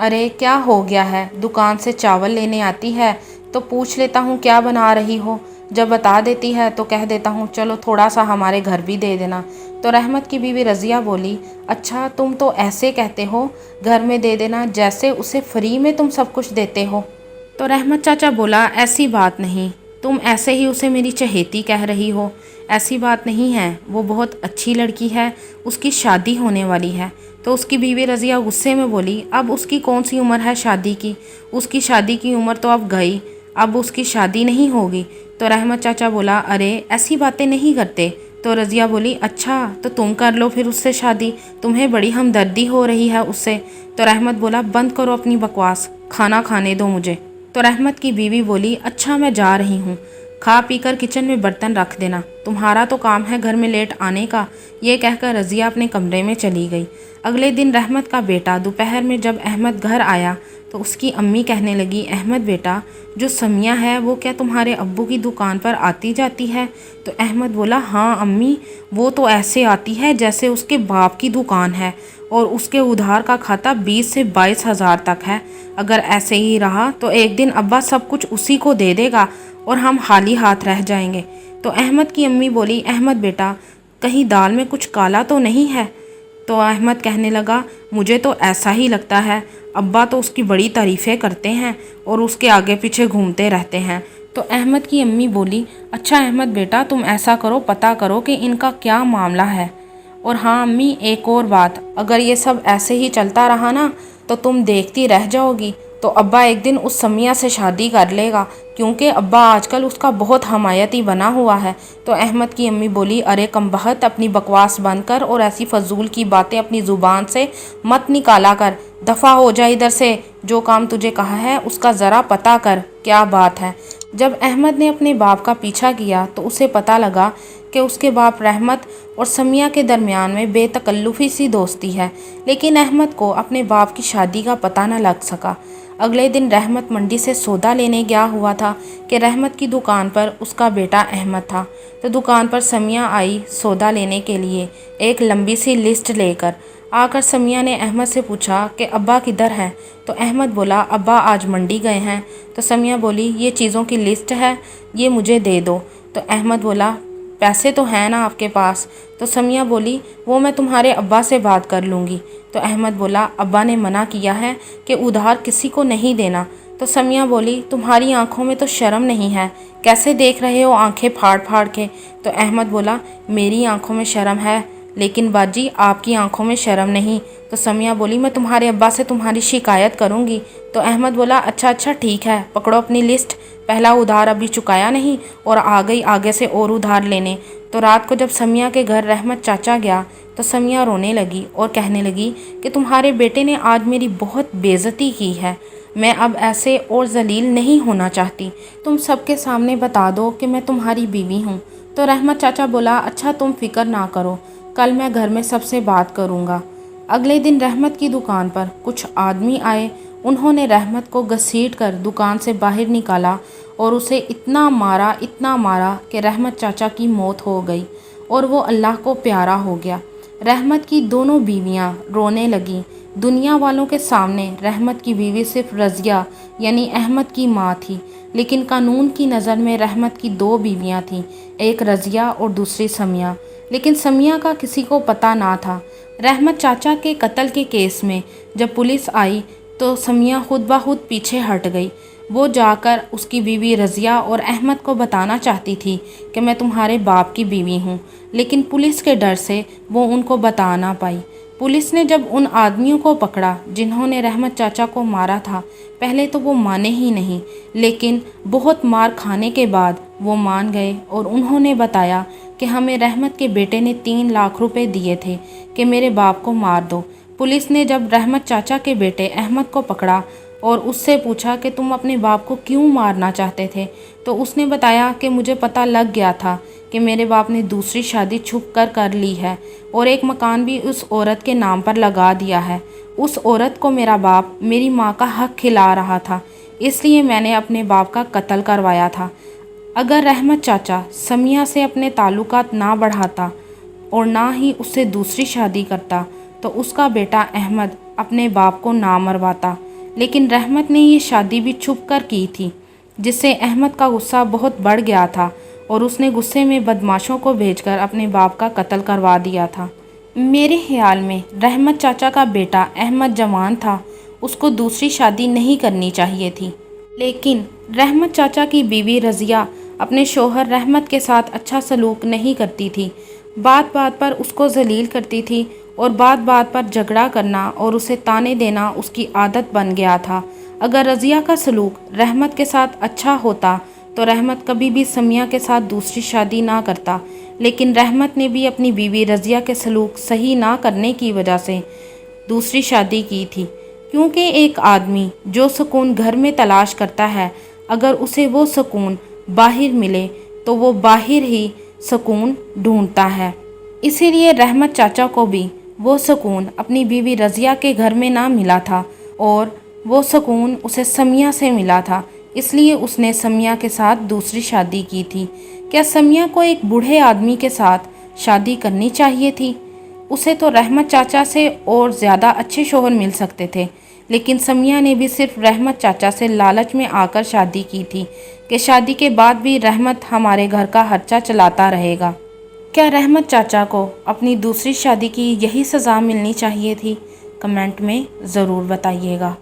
ارے کیا ہو گیا ہے، دکان سے چاول لینے آتی ہے تو پوچھ لیتا ہوں کیا بنا رہی ہو، جب بتا دیتی ہے تو کہہ دیتا ہوں چلو تھوڑا سا ہمارے گھر بھی دے دینا۔ تو رحمت کی بیوی رضیہ بولی اچھا تم تو ایسے کہتے ہو گھر میں دے دینا جیسے اسے فری میں تم سب کچھ دیتے ہو۔ تو رحمت چاچا بولا ایسی بات نہیں، تم ایسے ہی اسے میری چہیتی کہہ رہی ہو، ایسی بات نہیں ہے، وہ بہت اچھی لڑکی ہے، اس کی شادی ہونے والی ہے۔ تو اس کی بیوی رضیہ غصے میں بولی اب اس کی کون سی عمر ہے شادی کی، اس کی شادی کی عمر تو اب گئی، اب اس کی شادی نہیں ہوگی۔ تو رحمت چاچا بولا ارے ایسی باتیں نہیں کرتے۔ تو رضیہ بولی اچھا تو تم کر لو پھر اس سے شادی، تمہیں بڑی ہمدردی ہو رہی ہے اس سے۔ تو رحمت بولا بند کرو اپنی بکواس، کھانا کھانے دو مجھے۔ تو رحمت کی بیوی بولی اچھا میں جا رہی ہوں، کھا پی کر کچن میں برتن رکھ دینا، تمہارا تو کام ہے گھر میں لیٹ آنے کا۔ یہ کہہ کر رضیہ اپنے کمرے میں چلی گئی۔ اگلے دن رحمت کا بیٹا دوپہر میں جب احمد گھر آیا تو اس کی امی کہنے لگی احمد بیٹا جو سمیہ ہے وہ کیا تمہارے ابو کی دکان پر آتی جاتی ہے؟ تو احمد بولا ہاں امی، وہ تو ایسے آتی ہے جیسے اس کے باپ کی دکان ہے اور اس کے ادھار کا کھاتا 20 سے 22 ہزار تک ہے، اگر ایسے ہی رہا تو ایک دن ابا سب کچھ اسی کو دے دے گا اور ہم خالی ہاتھ رہ جائیں گے۔ تو احمد کی امی بولی احمد بیٹا کہیں دال میں کچھ کالا تو نہیں ہے؟ تو احمد کہنے لگا مجھے تو ایسا ہی لگتا ہے، ابا تو اس کی بڑی تعریفیں کرتے ہیں اور اس کے آگے پیچھے گھومتے رہتے ہیں۔ تو احمد کی امی بولی اچھا احمد بیٹا تم ایسا کرو پتہ کرو کہ ان کا کیا معاملہ ہے، اور ہاں امی ایک اور بات، اگر یہ سب ایسے ہی چلتا رہا نا تو تم دیکھتی رہ جاؤ گی، تو ابا ایک دن اس سمیہ سے شادی کر لے گا کیونکہ ابا آج کل اس کا بہت حمایتی بنا ہوا ہے۔ تو احمد کی امی بولی ارے کم بخت اپنی بکواس بند کر اور ایسی فضول کی باتیں اپنی زبان سے مت نکالا کر، دفع ہو جائے ادھر سے، جو کام تجھے کہا ہے اس کا ذرا پتہ کر کیا بات ہے۔ جب احمد نے اپنے باپ کا پیچھا کیا تو اسے پتہ لگا کہ اس کے باپ رحمت اور سمیہ کے درمیان میں بے تکلفی سی دوستی ہے، لیکن احمد کو اپنے باپ کی شادی کا پتہ نہ لگ سکا۔ اگلے دن رحمت منڈی سے سودا لینے گیا ہوا تھا کہ رحمت کی دکان پر اس کا بیٹا احمد تھا۔ تو دکان پر سمیہ آئی سودا لینے کے لیے ایک لمبی سی لسٹ لے کر۔ آ کر سمیہ نے احمد سے پوچھا کہ ابا کدھر ہیں؟ تو احمد بولا ابا آج منڈی گئے ہیں۔ تو سمیہ بولی یہ چیزوں کی لسٹ ہے، یہ مجھے دے دو۔ تو احمد بولا پیسے تو ہیں نا آپ کے پاس؟ تو سمیہ بولی وہ میں تمہارے ابا سے بات کر لوں گی۔ تو احمد بولا ابا نے منع کیا ہے کہ ادھار کسی کو نہیں دینا۔ تو سمیہ بولی تمہاری آنکھوں میں تو شرم نہیں ہے، کیسے دیکھ رہے ہو آنکھیں پھاڑ پھاڑ کے؟ تو احمد بولا میری آنکھوں میں شرم ہے لیکن باجی آپ کی آنکھوں میں شرم نہیں۔ تو سمیہ بولی میں تمہارے ابا سے تمہاری شکایت کروں گی۔ تو احمد بولا اچھا ٹھیک ہے، پکڑو اپنی لسٹ، پہلا ادھار ابھی چکایا نہیں اور آ گئی آگے سے اور ادھار لینے۔ تو رات کو جب سمیہ کے گھر رحمت چاچا گیا تو سمیہ رونے لگی اور کہنے لگی کہ تمہارے بیٹے نے آج میری بہت بے عزتی کی ہے، میں اب ایسے اور ذلیل نہیں ہونا چاہتی، تم سب کے سامنے بتا دو کہ میں تمہاری بیوی ہوں۔ تو رحمت چاچا بولا اچھا تم فکر نہ کرو، کل میں گھر میں سب سے بات کروں گا۔ اگلے دن رحمت کی دکان پر کچھ آدمی آئے، انہوں نے رحمت کو گھسیٹ کر دکان سے باہر نکالا اور اسے اتنا مارا کہ رحمت چاچا کی موت ہو گئی اور وہ اللہ کو پیارا ہو گیا۔ رحمت کی دونوں بیویاں رونے لگیں۔ دنیا والوں کے سامنے رحمت کی بیوی صرف رضیہ یعنی احمد کی ماں تھی، لیکن قانون کی نظر میں رحمت کی دو بیویاں تھیں، ایک رضیہ اور دوسری سمیہ، لیکن سمیہ کا کسی کو پتہ نہ تھا۔ رحمت چاچا کے قتل کے کیس میں جب پولیس آئی تو سمیہ خود بخود پیچھے ہٹ گئی۔ وہ جا کر اس کی بیوی رضیہ اور احمد کو بتانا چاہتی تھی کہ میں تمہارے باپ کی بیوی ہوں، لیکن پولیس کے ڈر سے وہ ان کو بتا نہ پائی۔ پولیس نے جب ان آدمیوں کو پکڑا جنہوں نے رحمت چاچا کو مارا تھا، پہلے تو وہ مانے ہی نہیں، لیکن بہت مار کھانے کے بعد وہ مان گئے اور انہوں نے بتایا کہ ہمیں رحمت کے بیٹے نے 3 لاکھ روپے دیے تھے کہ میرے باپ کو مار دو۔ پولیس نے جب رحمت چاچا کے بیٹے احمد کو پکڑا اور اس سے پوچھا کہ تم اپنے باپ کو کیوں مارنا چاہتے تھے، تو اس نے بتایا کہ مجھے پتہ لگ گیا تھا کہ میرے باپ نے دوسری شادی چھپ کر لی ہے اور ایک مکان بھی اس عورت کے نام پر لگا دیا ہے۔ اس عورت کو میرا باپ میری ماں کا حق کھلا رہا تھا، اس لیے میں نے اپنے باپ کا قتل کروایا تھا۔ اگر رحمت چاچا سمیہ سے اپنے تعلقات نہ بڑھاتا اور نہ ہی اس سے دوسری شادی کرتا تو اس کا بیٹا احمد اپنے باپ کو نہ مرواتا۔ لیکن رحمت نے یہ شادی بھی چھپ کر کی تھی، جس سے احمد کا غصہ بہت بڑھ گیا تھا اور اس نے غصے میں بدماشوں کو بھیج کر اپنے باپ کا قتل کروا دیا تھا۔ میرے خیال میں رحمت چاچا کا بیٹا احمد جوان تھا، اس کو دوسری شادی نہیں کرنی چاہیے تھی، لیکن رحمت چاچا کی بیوی رضیہ اپنے شوہر رحمت کے ساتھ اچھا سلوک نہیں کرتی تھی، بات بات پر اس کو ذلیل کرتی تھی اور بات بات پر جھگڑا کرنا اور اسے طعنے دینا اس کی عادت بن گیا تھا۔ اگر رضیہ کا سلوک رحمت کے ساتھ اچھا ہوتا تو رحمت کبھی بھی سمیہ کے ساتھ دوسری شادی نہ کرتا، لیکن رحمت نے بھی اپنی بیوی رضیہ کے سلوک صحیح نہ کرنے کی وجہ سے دوسری شادی کی تھی، کیونکہ ایک آدمی جو سکون گھر میں تلاش کرتا ہے، اگر اسے وہ سکون باہر ملے تو وہ باہر ہی سکون ڈھونڈتا ہے۔ اسی لیے رحمت چاچا کو بھی وہ سکون اپنی بیوی رضیہ کے گھر میں نہ ملا تھا اور وہ سکون اسے سمیہ سے ملا تھا، اس لیے اس نے سمیہ کے ساتھ دوسری شادی کی تھی۔ کیا سمیہ کو ایک بوڑھے آدمی کے ساتھ شادی کرنی چاہیے تھی؟ اسے تو رحمت چاچا سے اور زیادہ اچھے شوہر مل سکتے تھے، لیکن سمیہ نے بھی صرف رحمت چاچا سے لالچ میں آ کر شادی کی تھی کہ شادی کے بعد بھی رحمت ہمارے گھر کا خرچہ چلاتا رہے گا۔ کیا رحمت چاچا کو اپنی دوسری شادی کی یہی سزا ملنی چاہیے تھی؟ کمنٹ میں ضرور بتائیے گا۔